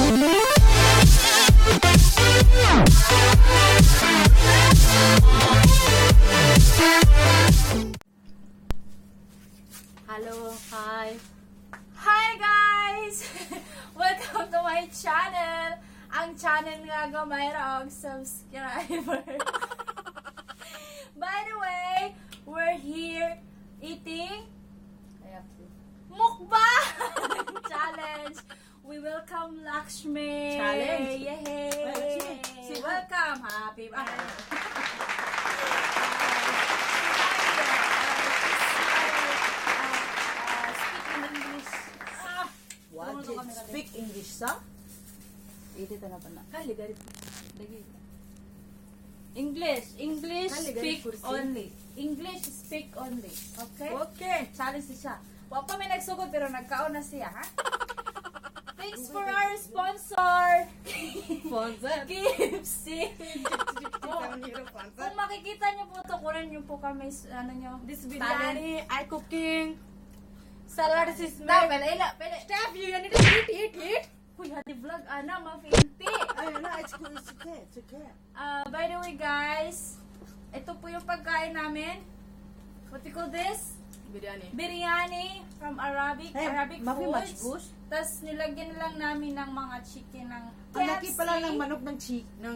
Hello, hi. Hi guys! Welcome to my channel. Ang channel nga ga mayroong subscriber. By the way, we're here eating Mukbang challenge. We welcome LAKSMI. Challenge? Yay! Welcome. Happy birthday. What? Speak English, sa? Ito na pa na. English speak only. English speak only. Okay? Okay. Challenge siya. Wa pa may nagsugod pero nagkaon na siya, ha? Thanks for our sponsor. KFC. Kung makikita niyo po ito, kunin niyo po kami, ano niyo, This biryani, I cooking. salad is made. Stop you need to eat. Uy, hati vlog, ana, mafinti. Ay, no, it's okay. By the way, guys, ito po yung pagkain namin. What you call this? Biryani. Biryani from Arabic Much foods. goose. Tapos nilagyan lang namin ng mga chicken ng Ang laki pala ng manok ng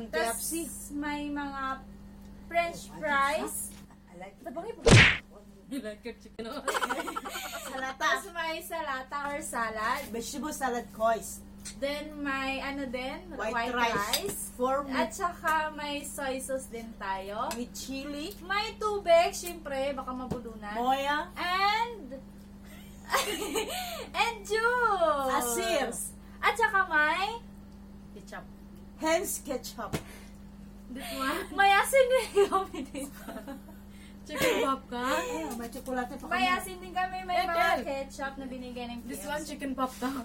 Tapos KFC. may mga French fries. I like it. Tabangi po. You like it, chicken? Tapos may salata or salad. Vegetable salad cois. Then may ano din, White rice. At saka may soy sauce din tayo. With chili. May tubig, syempre, baka mabulunan. Moya. And juice. Asir. At saka may Ketchup. Hence ketchup. may asin din kami dito. Chicken popcorn. Ay, may chocolate pa May kami. asin din kami, may mga ketchup na binigay ng This KFC. one chicken popcorn.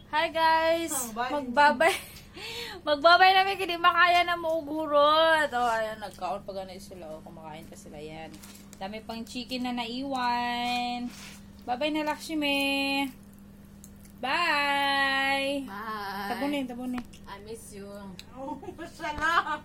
Hi guys! Bye. Magbabay. Magbabay namin kini makaya na maugurot. Oh, ayan, nagkaon pa ganun sila. Oh, kumakain pa sila yan. Dami pang chicken na naiwan. Bye-bye na Lakshmi. Bye! Bye. Tabunin, tabunin. I miss you. Oh, masala.